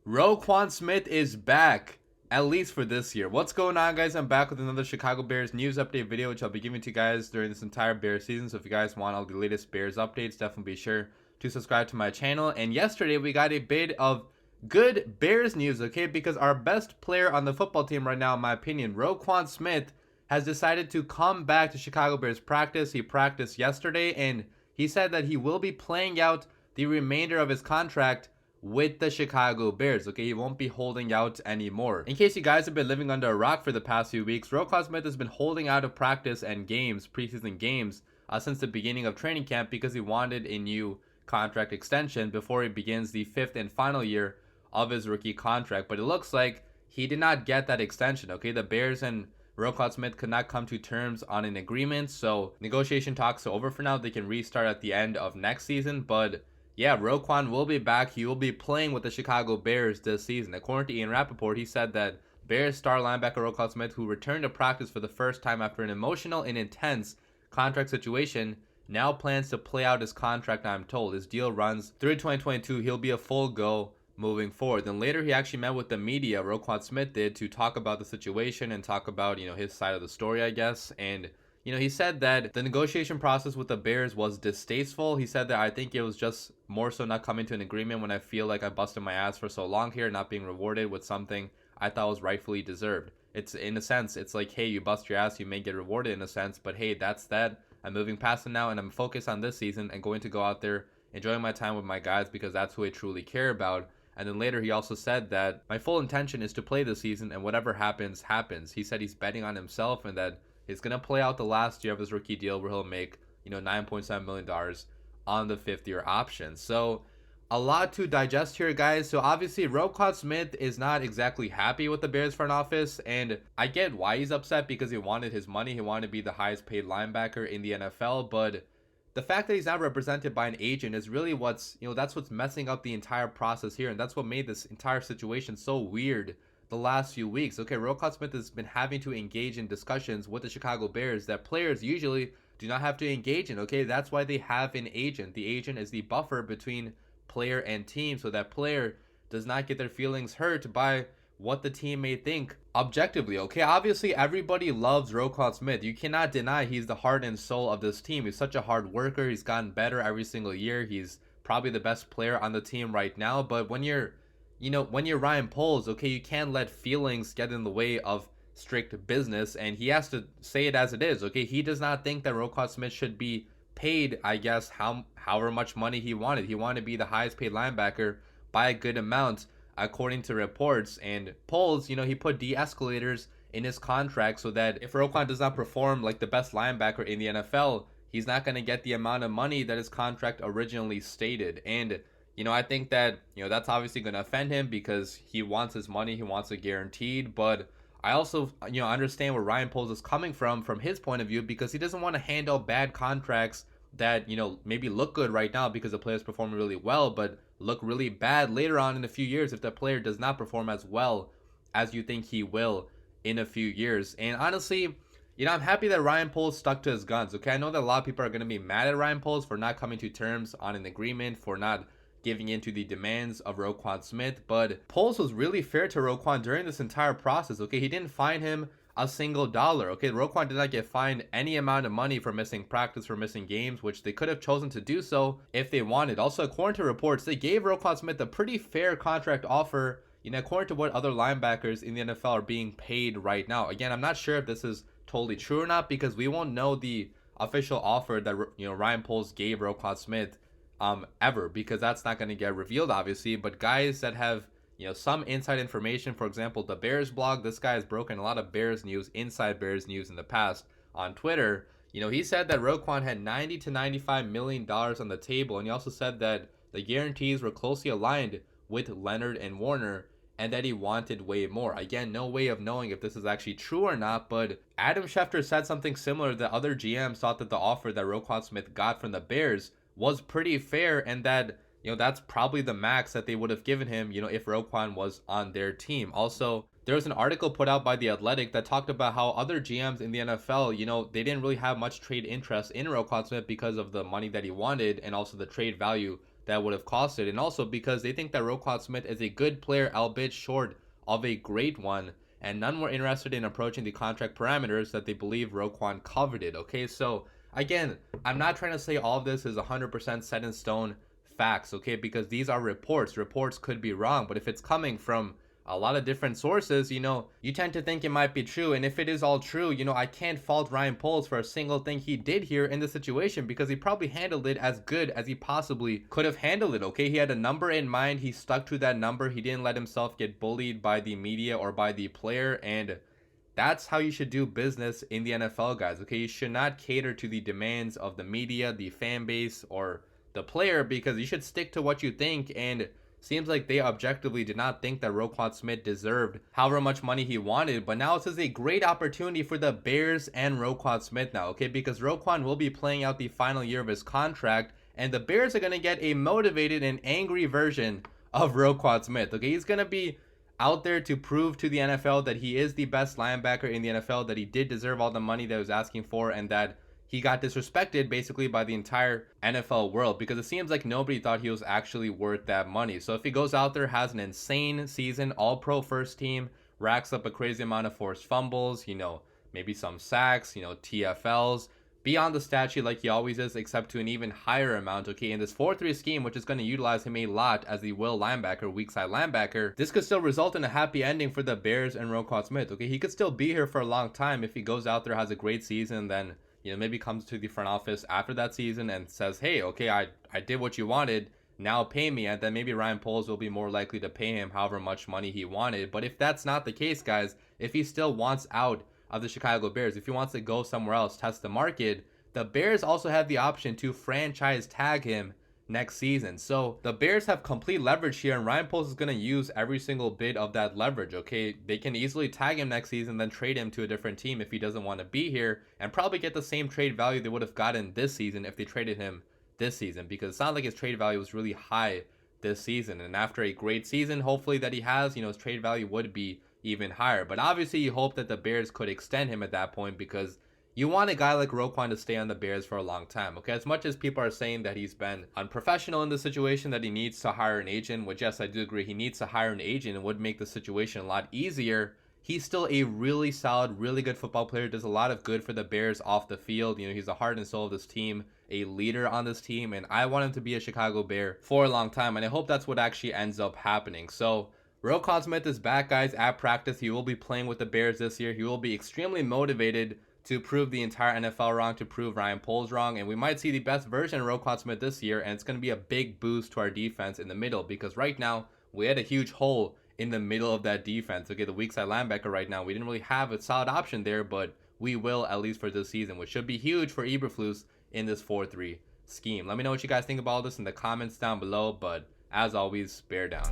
Roquan Smith is back, at least for this year. What's going on, guys? I'm back with another Chicago Bears news update video, which I'll be giving to you guys during this entire Bears season. So if you guys want all the latest Bears updates, definitely be sure to subscribe to my channel. And yesterday, we got a bit of good Bears news, okay? Because our best player on the football team right now, in my opinion, Roquan Smith, has decided to come back to Chicago Bears practice. He practiced yesterday, and he said that he will be playing out the remainder of his contract with the Chicago Bears. Okay, he won't be holding out anymore. In case you guys have been living under a rock for the past few weeks, Roquan Smith has been holding out of practice and games, preseason games, since the beginning of training camp because he wanted a new contract extension before he begins the 5th and final year of his rookie contract. But it looks like he did not get that extension. Okay, the Bears and Roquan Smith could not come to terms on an agreement, so negotiation talks are over for now. They can restart at the end of next season, but yeah, Roquan will be back. He will be playing with the Chicago Bears this season. According to Ian Rappaport, he said that Bears star linebacker Roquan Smith, who returned to practice for the first time after an emotional and intense contract situation, now plans to play out his contract. I'm told his deal runs through 2022. He'll be a full go moving forward. Then later, he actually met with the media, Roquan Smith did, to talk about the situation and talk about, his side of the story, I guess. And he said that the negotiation process with the Bears was distasteful. He said that I think it was just more so not coming to an agreement when I feel like I busted my ass for so long here, not being rewarded with something I thought was rightfully deserved. It's, in a sense, it's like, hey, you bust your ass, you may get rewarded in a sense, but hey, that's that. I'm moving past it now, and I'm focused on this season and going to go out there, enjoying my time with my guys because that's who I truly care about. And then later, he also said that my full intention is to play this season, and whatever happens, happens. He said he's betting on himself and that he's going to play out the last year of his rookie deal where he'll make, $9.7 million on the 5th-year option. So a lot to digest here, guys. So obviously, Roquan Smith is not exactly happy with the Bears front office, and I get why he's upset because he wanted his money. He wanted to be the highest paid linebacker in the NFL, but the fact that he's not represented by an agent is really what's, that's what's messing up the entire process here, and that's what made this entire situation so weird the last few weeks. Okay, Roquan Smith has been having to engage in discussions with the Chicago Bears that players usually do not have to engage in. Okay, that's why they have an agent. The agent is the buffer between player and team, so that player does not get their feelings hurt by what the team may think objectively. Okay, obviously everybody loves Roquan Smith. You cannot deny he's the heart and soul of this team. He's such a hard worker. He's gotten better every single year. He's probably the best player on the team right now. But when you're Ryan Poles, okay, you can't let feelings get in the way of strict business, and he has to say it as it is. Okay, he does not think that Roquan Smith should be paid, I guess, however much money he wanted. He wanted to be the highest paid linebacker by a good amount, according to reports. And Poles, he put de-escalators in his contract so that if Roquan does not perform like the best linebacker in the NFL, he's not going to get the amount of money that his contract originally stated. And I think that, that's obviously going to offend him because he wants his money, he wants it guaranteed. But I also, understand where Ryan Poles is coming from his point of view, because he doesn't want to hand out bad contracts that, maybe look good right now because the player's performing really well, but look really bad later on in a few years if the player does not perform as well as you think he will in a few years. And honestly, I'm happy that Ryan Poles stuck to his guns. Okay, I know that a lot of people are going to be mad at Ryan Poles for not coming to terms on an agreement, for not giving in to the demands of Roquan Smith, but Poles was really fair to Roquan during this entire process. Okay, he didn't fine him a single dollar. Okay, Roquan did not get fined any amount of money for missing practice, for missing games, which they could have chosen to do so if they wanted. Also, according to reports, they gave Roquan Smith a pretty fair contract offer, according to what other linebackers in the NFL are being paid right now. Again, I'm not sure if this is totally true or not, because we won't know the official offer that Ryan Poles gave Roquan Smith ever, because that's not going to get revealed, obviously. But guys that have some inside information, for example, the Bears blog, this guy has broken a lot of Bears news, inside Bears news in the past on Twitter. He said that Roquan had $90 to $95 million on the table, and he also said that the guarantees were closely aligned with Leonard and Warner, and that he wanted way more. Again, no way of knowing if this is actually true or not, but Adam Schefter said something similar, that other GMs thought that the offer that Roquan Smith got from the Bears was pretty fair, and that that's probably the max that they would have given him if Roquan was on their team. Also, there was an article put out by The Athletic that talked about how other GMs in the NFL, they didn't really have much trade interest in Roquan Smith because of the money that he wanted and also the trade value that would have costed, and also because they think that Roquan Smith is a good player, albeit short of a great one, and none were interested in approaching the contract parameters that they believe Roquan coveted. Okay, so again, I'm not trying to say all of this is 100% set in stone facts, okay, because these are reports. Reports could be wrong, but if it's coming from a lot of different sources, you tend to think it might be true. And if it is all true, I can't fault Ryan Poles for a single thing he did here in the situation, because he probably handled it as good as he possibly could have handled it. Okay, he had a number in mind, he stuck to that number, he didn't let himself get bullied by the media or by the player, and that's how you should do business in the NFL, guys. Okay, you should not cater to the demands of the media, the fan base, or the player, because you should stick to what you think. And seems like they objectively did not think that Roquan Smith deserved however much money he wanted. But now this is a great opportunity for the Bears and Roquan Smith now, okay? Because Roquan will be playing out the final year of his contract, and the Bears are going to get a motivated and angry version of Roquan Smith, okay? He's going to be out there to prove to the NFL that he is the best linebacker in the NFL, that he did deserve all the money that he was asking for, and that he got disrespected basically by the entire NFL world, because it seems like nobody thought he was actually worth that money. So if he goes out there, has an insane season, all-pro first team, racks up a crazy amount of forced fumbles, maybe some sacks, TFLs, beyond the stat sheet like he always is, except to an even higher amount, okay, in this 4-3 scheme, which is going to utilize him a lot as the will linebacker, weak side linebacker, this could still result in a happy ending for the Bears and Roquan Smith, okay? He could still be here for a long time if he goes out there, has a great season, then maybe comes to the front office after that season and says, hey, okay, I did what you wanted, now pay me. And then maybe Ryan Poles will be more likely to pay him however much money he wanted. But if that's not the case, guys, if he still wants out of the Chicago Bears, if he wants to go somewhere else, test the market, the Bears also have the option to franchise tag him next season. So the Bears have complete leverage here, and Ryan Poles is going to use every single bit of that leverage, okay? They can easily tag him next season, then trade him to a different team if he doesn't want to be here, and probably get the same trade value they would have gotten this season if they traded him this season, because it's not like his trade value was really high this season. And after a great season, hopefully, that he has, his trade value would be even higher. But obviously, you hope that the Bears could extend him at that point, because you want a guy like Roquan to stay on the Bears for a long time, okay? As much as people are saying that he's been unprofessional in the situation, that he needs to hire an agent, which, yes, I do agree, he needs to hire an agent and would make the situation a lot easier. He's still a really solid, really good football player, does a lot of good for the Bears off the field. He's the heart and soul of this team, a leader on this team, and I want him to be a Chicago Bear for a long time, and I hope that's what actually ends up happening. So Roquan Smith is back, guys, at practice. He will be playing with the Bears this year. He will be extremely motivated to prove the entire NFL wrong, to prove Ryan Poles wrong, and we might see the best version of Roquan Smith this year, and it's going to be a big boost to our defense in the middle, because right now we had a huge hole in the middle of that defense. Okay, the weak side linebacker right now, we didn't really have a solid option there, but we will, at least for this season, which should be huge for Eberflus in this 4-3 scheme. Let me know what you guys think about all this in the comments down below, but as always, bear down.